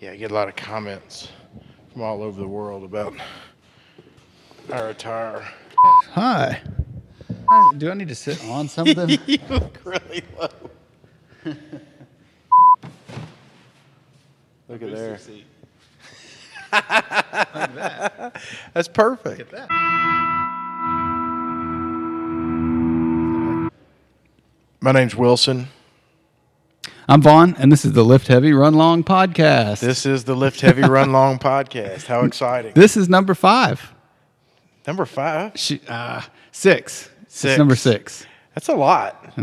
Yeah, I get a lot of comments from all over the world about our attire. Hi. Do I need to sit on something? You look really low. Look at there. Seat. Like that. That's perfect. Look at that. My name's Wilson. I'm Vaughn, and this is the Lift Heavy Run Long podcast. This is the Lift Heavy Run Long podcast. How exciting. This is number 5. Number 5? 6. It's number 6. That's a lot.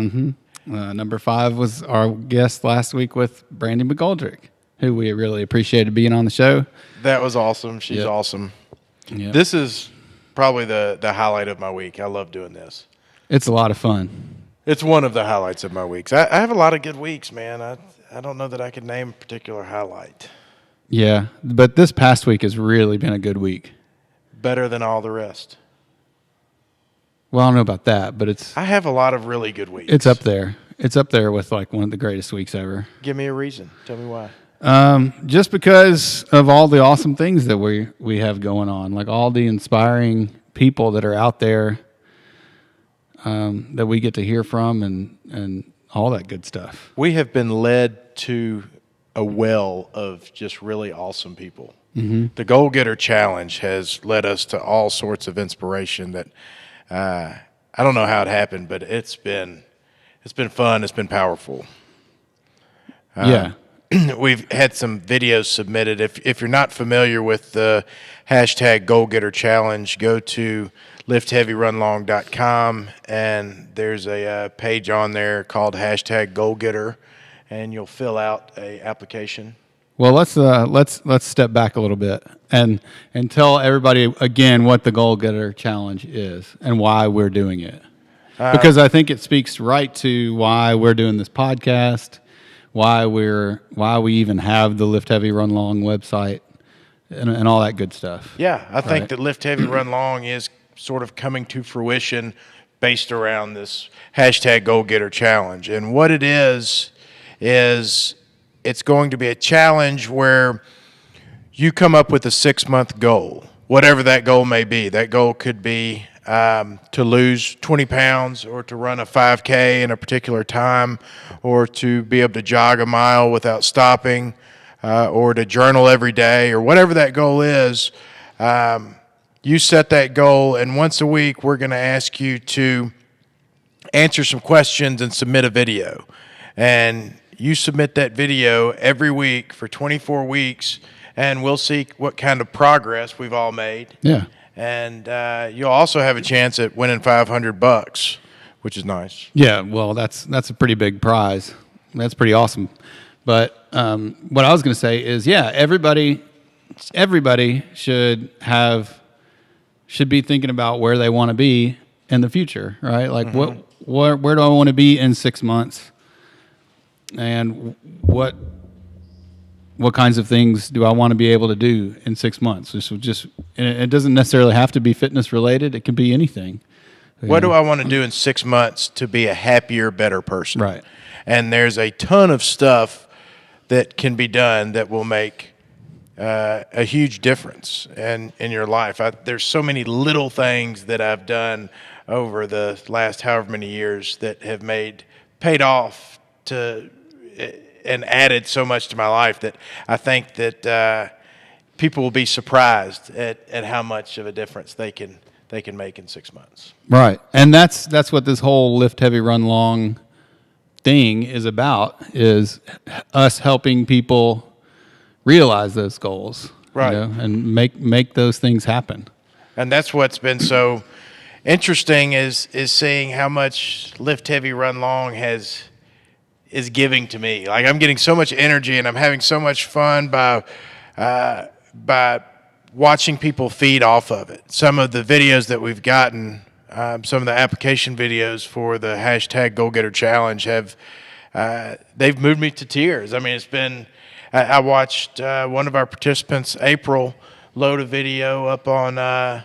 Number 5 was our guest last week with Brandy McGoldrick, who we really appreciated being on the show. That was awesome. She's awesome. Yep. This is probably the highlight of my week. I love doing this. It's a lot of fun. It's one of the highlights of my weeks. I have a lot of good weeks, man. I don't know that I could name a particular highlight. Yeah, but this past week has really been a good week. Better than all the rest. Well, I don't know about that, but I have a lot of really good weeks. it's up there. It's up there with like one of the greatest weeks ever. Give me a reason. Tell me why. Just because of all the awesome things that we have going on, like all the inspiring people that are out there that we get to hear from and all that good stuff. We have been led to a well of just really awesome people. Mm-hmm. The GoalGetter Challenge has led us to all sorts of inspiration that I don't know how it happened, but it's been fun. It's been powerful. Yeah. We've had some videos submitted. If you're not familiar with the hashtag GoalGetter Challenge, go to liftheavyrunlong.com, and there's a page on there called hashtag GoalGetter, and you'll fill out a application. Well, let's step back a little bit and tell everybody again what the GoalGetter Challenge is and why we're doing it. Because I think it speaks right to why we're doing this podcast, why we even have the Lift Heavy Run Long website, and all that good stuff. Yeah, I think that Lift Heavy Run Long is sort of coming to fruition based around this hashtag GoalGetter Challenge. And what it is it's going to be a challenge where you come up with a 6-month goal, whatever that goal may be. That goal could be to lose 20 pounds or to run a 5K in a particular time or to be able to jog a mile without stopping or to journal every day or whatever that goal is. You set that goal, and once a week we're going to ask you to answer some questions and submit a video. And you submit that video every week for 24 weeks, and we'll see what kind of progress we've all made. Yeah. And you'll also have a chance at winning $500, which is nice. Yeah, well, that's a pretty big prize. That's pretty awesome. But what I was going to say is, yeah, everybody should be thinking about where they want to be in the future, right? Like where do I want to be in 6 months? And what kinds of things do I want to be able to do in 6 months? And it doesn't necessarily have to be fitness related. It can be anything. What do I want to do in 6 months to be a happier, better person? Right. And there's a ton of stuff that can be done that will make a huge difference in your life. There's so many little things that I've done over the last however many years that have paid off and added so much to my life that I think that people will be surprised at how much of a difference they can make in 6 months. Right. And that's what this whole Lift Heavy Run Long thing is about, is us helping people realize those goals, right, and make those things happen. And that's what's been so interesting is seeing how much Lift Heavy Run Long is giving to me. Like, I'm getting so much energy and I'm having so much fun by watching people feed off of it. Some of the videos that we've gotten, some of the application videos for the hashtag GoalGetter Challenge they've moved me to tears. I mean, it's been. I watched one of our participants, April, load a video up on our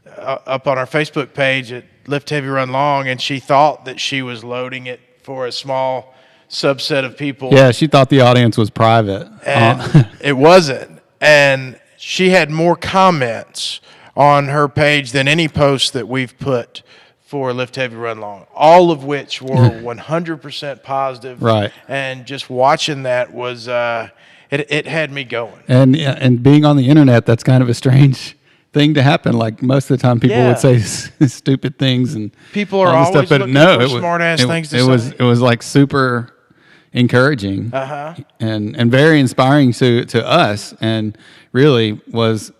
Facebook page at Lift Heavy Run Long, and she thought that she was loading it for a small subset of people. Yeah, she thought the audience was private. And it wasn't. And she had more comments on her page than any post that we've put for Lift Heavy Run Long, all of which were 100% positive. Right. And just watching that was, it had me going. And being on the internet, that's kind of a strange thing to happen. Like most of the time, people would say stupid things and people are all this always stuff, but looking no, for it was smart-ass things to say. It was like super encouraging and very inspiring to us, and really was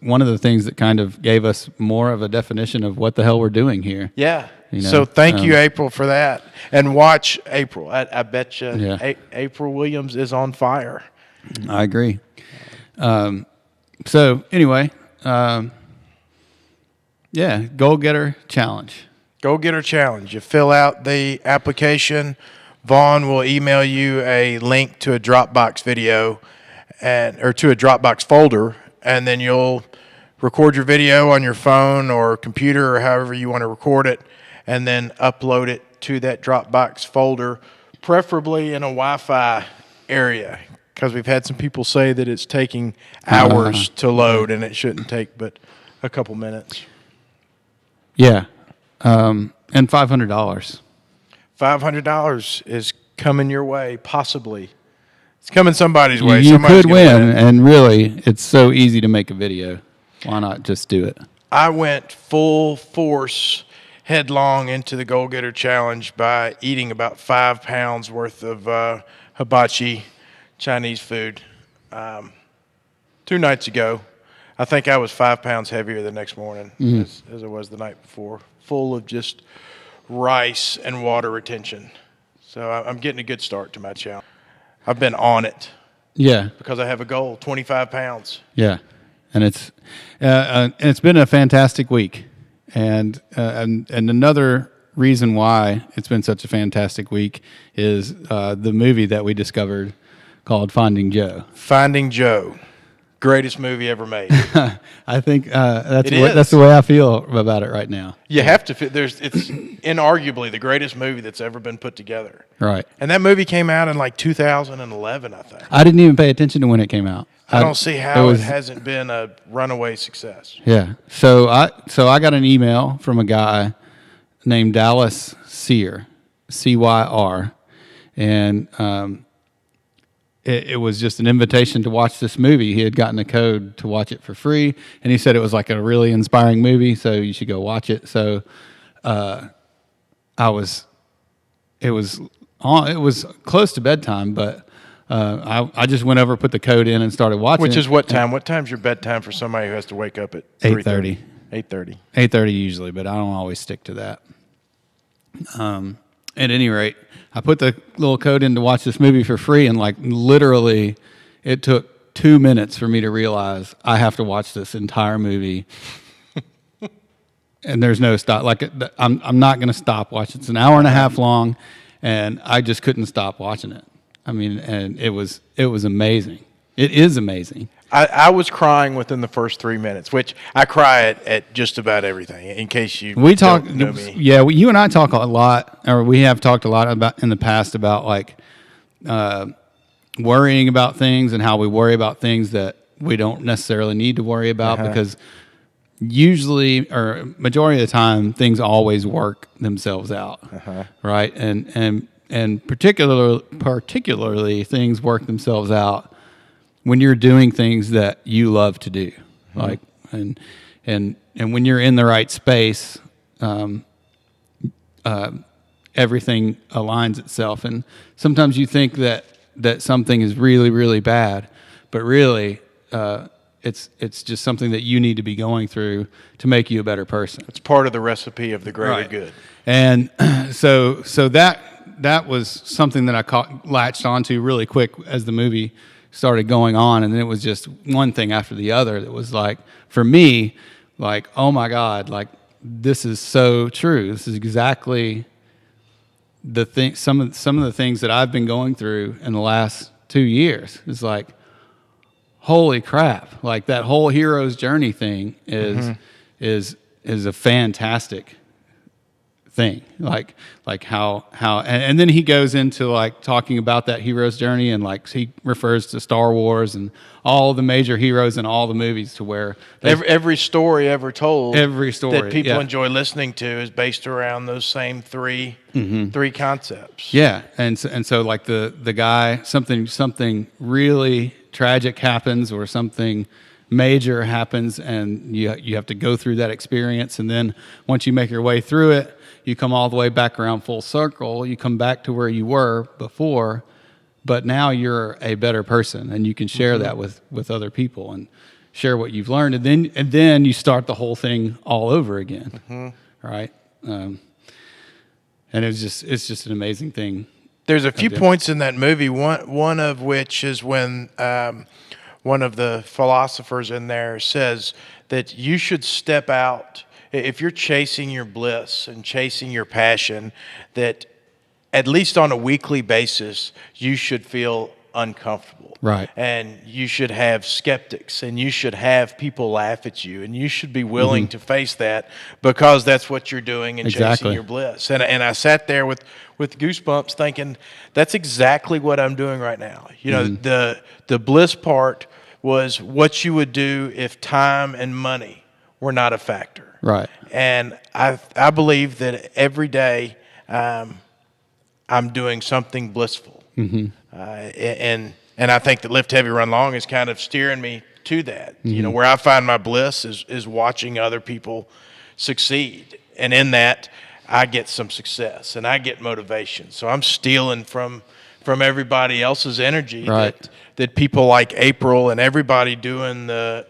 one of the things that kind of gave us more of a definition of what the hell we're doing here. Yeah. You know, so thank you, April, for that. And watch April. I bet you April Williams is on fire. I agree. So anyway, GoalGetter Challenge. GoalGetter Challenge. You fill out the application. Vaughn will email you a link to a Dropbox video or to a Dropbox folder, and then you'll record your video on your phone or computer or however you want to record it, and then upload it to that Dropbox folder, preferably in a Wi-Fi area, because we've had some people say that it's taking hours to load, and it shouldn't take but a couple minutes. Yeah, and $500. $500 is coming your way, possibly. It's coming somebody's way. You Somebody's could gonna win, and really, it's so easy to make a video. Why not just do it? I went full force headlong into the GoalGetter Challenge by eating about 5 pounds worth of hibachi Chinese food 2 nights ago. I think I was 5 pounds heavier the next morning as I was the night before, full of just rice and water retention. So I'm getting a good start to my challenge. I've been on it. Yeah. Because I have a goal, 25 pounds. Yeah. And it's been a fantastic week. And another reason why it's been such a fantastic week is the movie that we discovered called Finding Joe. Finding Joe. Greatest movie ever made. I think that's the way I feel about it right now. You have to. It's inarguably the greatest movie that's ever been put together. Right. And that movie came out in like 2011, I think. I didn't even pay attention to when it came out. I don't see how it hasn't been a runaway success. Yeah. So I got an email from a guy named Dallas Cyr, Cyr, and it was just an invitation to watch this movie. He had gotten a code to watch it for free, and he said it was like a really inspiring movie, so you should go watch it. So it was close to bedtime, but I just went over, put the code in, and started watching. Which is what time? What time's your bedtime for somebody who has to wake up at 8:30? 8:30. 8:30 usually, but I don't always stick to that. At any rate, I put the little code in to watch this movie for free, and like literally, it took 2 minutes for me to realize I have to watch this entire movie, and there's no stop. Like I'm not going to stop watching. It's an hour and a half long, and I just couldn't stop watching it. I mean, and it was amazing. It is amazing. I was crying within the first 3 minutes, which I cry at just about everything. In case you don't know me. Yeah, you and I talk a lot, or we have talked a lot about in the past about like worrying about things and how we worry about things that we don't necessarily need to worry about because usually or majority of the time things always work themselves out, right? And particularly things work themselves out when you're doing things that you love to do, like and when you're in the right space, everything aligns itself. And sometimes you think that something is really, really bad, but really it's just something that you need to be going through to make you a better person. It's part of the recipe of the greater good. And so that was something that I latched onto really quick as the movie started going on, and then it was just one thing after the other that was like, for me, like, oh my God, like this is so true. This is exactly the thing. Some of the things that I've been going through in the last 2 years is like, holy crap! Like that whole hero's journey thing is a fantastic thing, like how and then he goes into like talking about that hero's journey, and like he refers to Star Wars and all the major heroes in all the movies, to where Every story ever told, every story that people enjoy listening to is based around those same three concepts. Yeah, and so like the guy, something really tragic happens, or something major happens, and you have to go through that experience, and then once you make your way through it, you come all the way back around full circle. You come back to where you were before, but now you're a better person, and you can share that with other people and share what you've learned, and then you start the whole thing all over again, right? And it's just an amazing thing. There's a few points in that movie. One of which is when one of the philosophers in there says that you should step out. If you're chasing your bliss and chasing your passion, that at least on a weekly basis, you should feel uncomfortable. Right. And you should have skeptics, and you should have people laugh at you, and you should be willing to face that, because that's what you're doing and chasing your bliss. And I sat there with goosebumps thinking, that's exactly what I'm doing right now. You know, the bliss part was what you would do if time and money were not a factor. Right. And I believe that every day I'm doing something blissful. And I think that Lift Heavy, Run Long is kind of steering me to that. You know, where I find my bliss is watching other people succeed. And in that, I get some success and I get motivation. So I'm stealing from everybody else's energy, that people like April and everybody doing the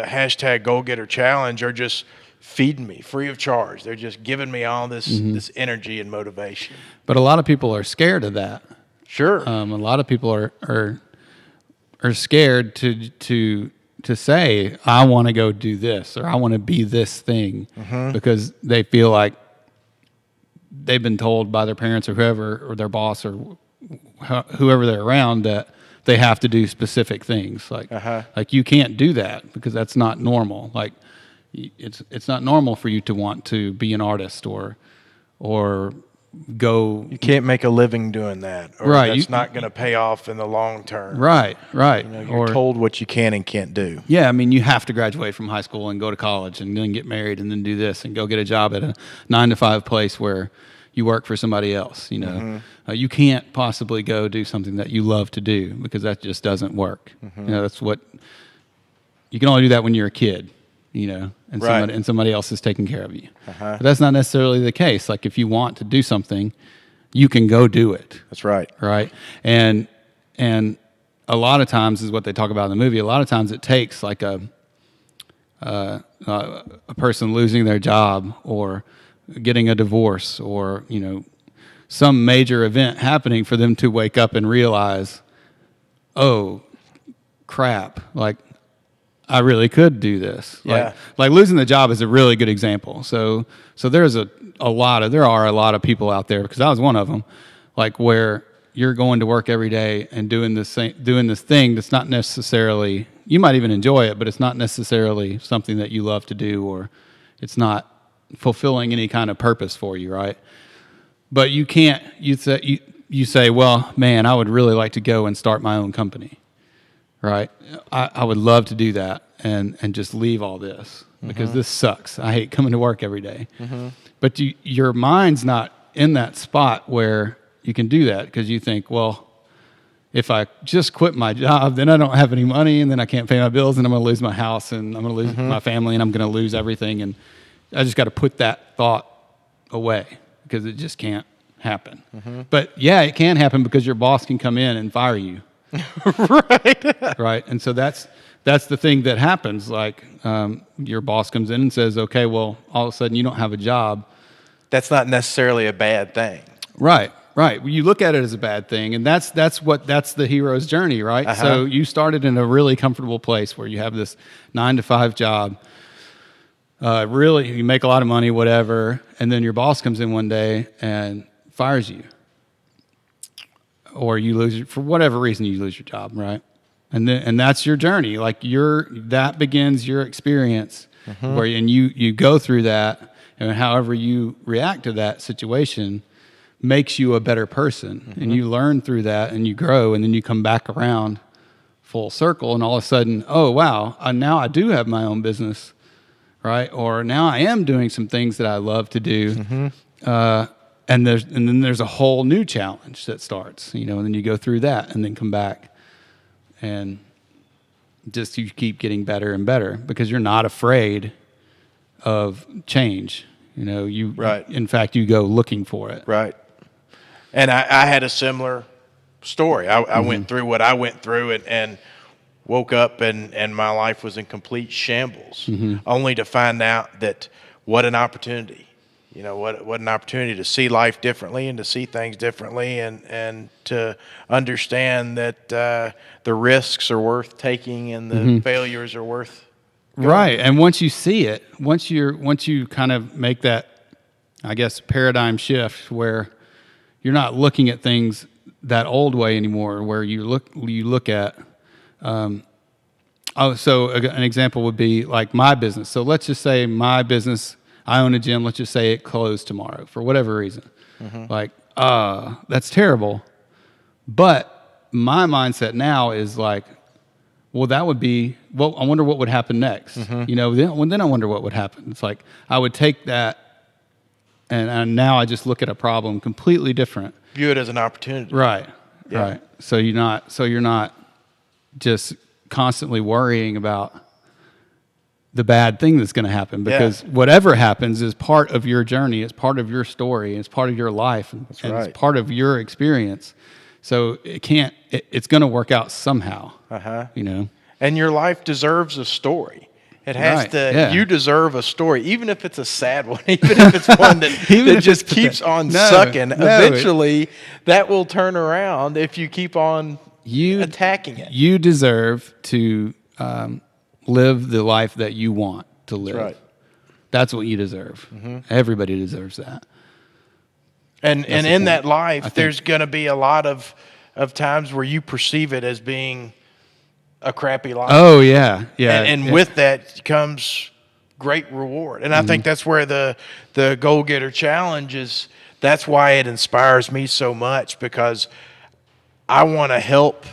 hashtag GoalGetter challenge are just feeding me free of charge. They're just giving me all this energy and motivation. But a lot of people are scared of that. Sure. A lot of people are scared to say, I want to go do this, or I want to be this thing, because they feel like they've been told by their parents or whoever, or their boss, or whoever they're around, that they have to do specific things. Like you can't do that, because that's not normal. Like it's not normal for you to want to be an artist or go. You can't make a living doing that, or that's not going to pay off in the long term. Right. You know, you're told what you can and can't do. Yeah, I mean, you have to graduate from high school and go to college and then get married and then do this and go get a job at a 9-to-5 place where you work for somebody else. You know, you can't possibly go do something that you love to do, because that just doesn't work. You know, that's what you can only do that when you're a kid. You know, and somebody else is taking care of you. But that's not necessarily the case. Like, if you want to do something, you can go do it. That's right. Right. And a lot of times, is what they talk about in the movie, a lot of times it takes like a person losing their job, or getting a divorce, or, you know, some major event happening for them to wake up and realize, oh, crap, like, I really could do this. Like losing the job is a really good example. So there's there are a lot of people out there, because I was one of them, like, where you're going to work every day and doing this thing that's not necessarily, you might even enjoy it, but it's not necessarily something that you love to do, or it's not fulfilling any kind of purpose for you, right? But you can't, you say, well, man, I would really like to go and start my own company. Right, I would love to do that and just leave all this, because this sucks. I hate coming to work every day. But your mind's not in that spot where you can do that, because you think, well, if I just quit my job, then I don't have any money, and then I can't pay my bills, and I'm going to lose my house, and I'm going to lose my family, and I'm going to lose everything. And I just got to put that thought away, because it just can't happen. But yeah, it can happen, because your boss can come in and fire you. Right. And so that's the thing that happens. Like, your boss comes in and says, okay, well, all of a sudden you don't have a job. That's not necessarily a bad thing. Right. You look at it as a bad thing, and that's the hero's journey, right? So you started in a really comfortable place where you have this 9-to-5 job. Really, you make a lot of money, whatever, and then your boss comes in one day and fires you. Or you lose, for whatever reason, you lose your job, right? And that's your journey. Like, that begins your experience, and you go through that, and however you react to that situation makes you a better person, and you learn through that, and you grow, and then you come back around full circle, and all of a sudden, oh wow, now I do have my own business, right? Or now I am doing some things that I love to do, and then there's a whole new challenge that starts, and then you go through that, and then come back, and just you keep getting better and better because you're not afraid of change. Right. In fact, you go looking for it. Right. And I had a similar story. I went through what I went through and woke up and my life was in complete shambles, only to find out that what an opportunity, what an opportunity to see life differently and to see things differently and to understand that the risks are worth taking and the failures are worth going. Right. And once you see it, once you kind of make that, I guess, paradigm shift where you're not looking at things that old way anymore, where you look at, so an example would be like my business. So let's just say my business, I own a gym. Let's just say it closed tomorrow for whatever reason. Like, that's terrible. But my mindset now is like, well, that would be, well, I wonder what would happen next. Then I wonder what would happen. It's like I would take that, and now I just look at a problem completely different. View it as an opportunity. Right. Yeah. Right. So you're not just constantly worrying about the bad thing that's going to happen, because whatever happens is part of your journey. It's part of your story. It's part of your life. And right. It's part of your experience. So it's going to work out somehow. And your life deserves a story. It has Right, to. yeah. You deserve a story, even if it's a sad one, even if it's one that just keeps on sucking. Eventually, that will turn around if you keep on attacking it. You deserve to live the life that you want to live. That's right. That's what you deserve. Everybody deserves that. And in that life, there's going to be a lot of times where you perceive it as being a crappy life. Oh yeah, yeah. And with that comes great reward. And I think that's where the GoalGetter Challenge is. That's why it inspires me so much, because I want to help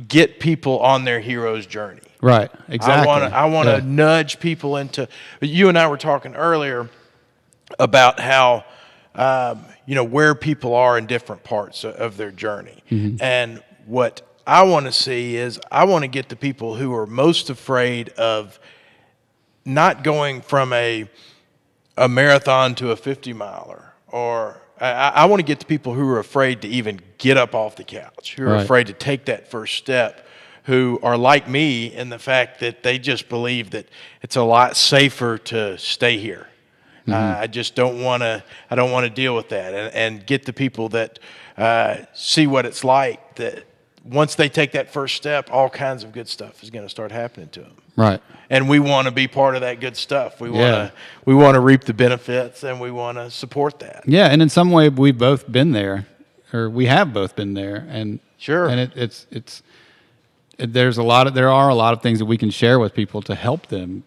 get people on their hero's journey. Right. Exactly. I want to nudge people into. You and I were talking earlier about how where people are in different parts of their journey, and what I want to see is I want to get the people who are most afraid of not going from a marathon to a 50-miler, or I want to get the people who are afraid to even get up off the couch, who are afraid to take that first step, who are like me in the fact that they just believe that it's a lot safer to stay here. I just don't want to. I don't want to deal with that, and get the people that see what it's like. That once they take that first step, all kinds of good stuff is going to start happening to them. Right. And we want to be part of that good stuff. We want to reap the benefits, and we want to support that. Yeah, and in some way, we've both been there, or we have both been there, and sure. And there are a lot of things that we can share with people to help them.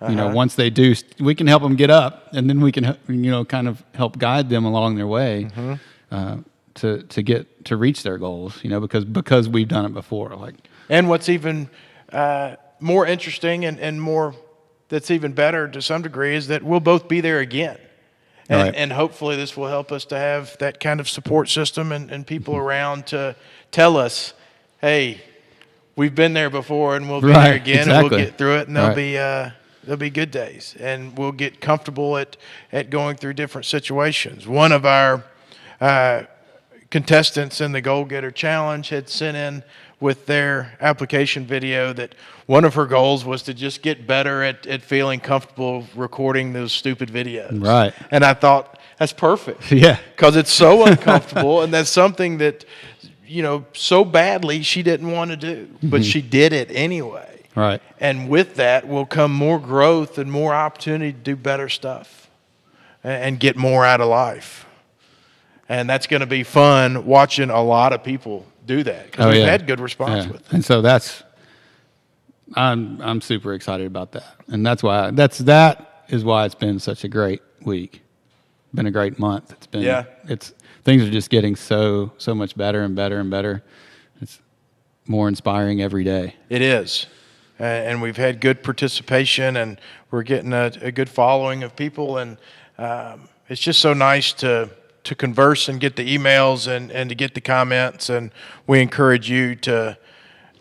Once they do, we can help them get up, and then we can, kind of help guide them along their way to reach their goals. Because we've done it before. And what's even more interesting and more that's even better to some degree is that we'll both be there again. And hopefully this will help us to have that kind of support system and people around to tell us, hey, we've been there before and we'll be there again, and we'll get through it, and there'll be good days, and we'll get comfortable at going through different situations. One of our contestants in the GoalGetter Challenge had sent in with their application video that one of her goals was to just get better at feeling comfortable recording those stupid videos. Right. And I thought, that's perfect. Yeah. Because it's so uncomfortable, and that's something that, so badly she didn't want to do, but she did it anyway. Right. And with that will come more growth and more opportunity to do better stuff and get more out of life. And that's going to be fun watching a lot of people do that, because we've had good response with it. And so I'm super excited about that. And that's why that is why it's been such a great week. Been a great month. It's been Yeah. Things are just getting so much better and better and better. It's more inspiring every day. It is. And we've had good participation, and we're getting a good following of people. And it's just so nice to converse and get the emails and to get the comments. And we encourage you to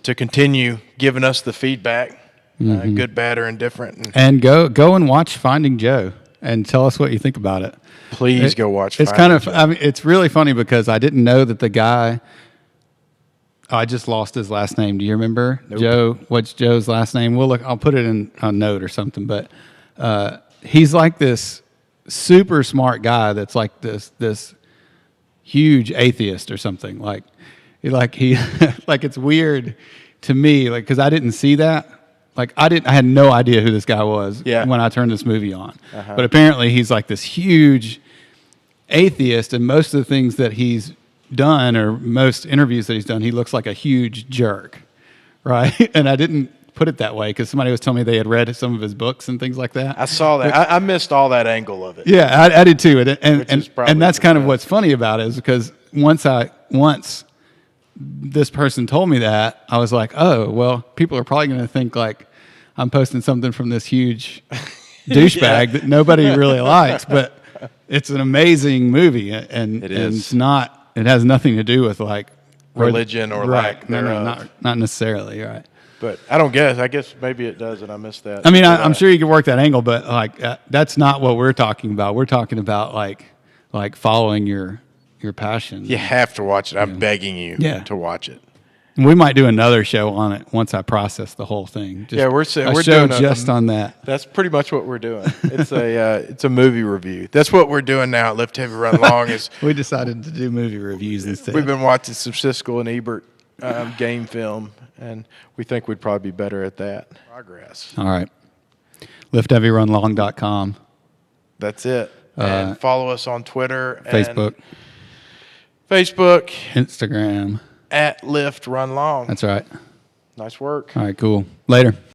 continue giving us the feedback, good, bad, or indifferent. And go and watch Finding Joe and tell us what you think about it. Please go watch It's Finding kind of, Joe. I mean, it's really funny because I didn't know that the guy, I just lost his last name. Do you remember? Nope. Joe, what's Joe's last name? I'll put it in a note or something, but he's like this super smart guy that's like this huge atheist or something. Like he like it's weird to me, like, because I didn't see that. Like I had no idea who this guy was when I turned this movie on. But apparently he's like this huge atheist, and most of the things that he's done, or most interviews that he's done, he looks like a huge jerk, right? And I didn't put it that way because somebody was telling me they had read some of his books and things like that. I saw that. I missed all that angle of it. Yeah, I did too. And probably that's the kind of best. what's funny about it, is because once this person told me that, I was like, oh, well, people are probably going to think like I'm posting something from this huge douchebag that nobody really likes, but it's an amazing movie, and It and is. it's not. It has nothing to do with like Religion or right. lack No, thereof. not necessarily. Right. But I don't guess. I guess maybe it does, and I missed that. I mean, But, I'm sure you could work that angle, but like that's not what we're talking about. We're talking about like following your passion. you have to watch it. I'm begging you to watch it. We might do another show on it once I process the whole thing. Yeah, we're show doing just on that. That's pretty much what we're doing. It's a movie review. That's what we're doing now at Lift Heavy Run Long. Is We decided to do movie reviews instead. we've been watching some Siskel and Ebert game film, and we think we'd probably be better at that. Progress. All right. LiftHeavyRunLong.com. That's it. And follow us on Twitter, Facebook, Facebook Instagram. at Lift Run Long. That's right. Nice work. All right, cool. Later.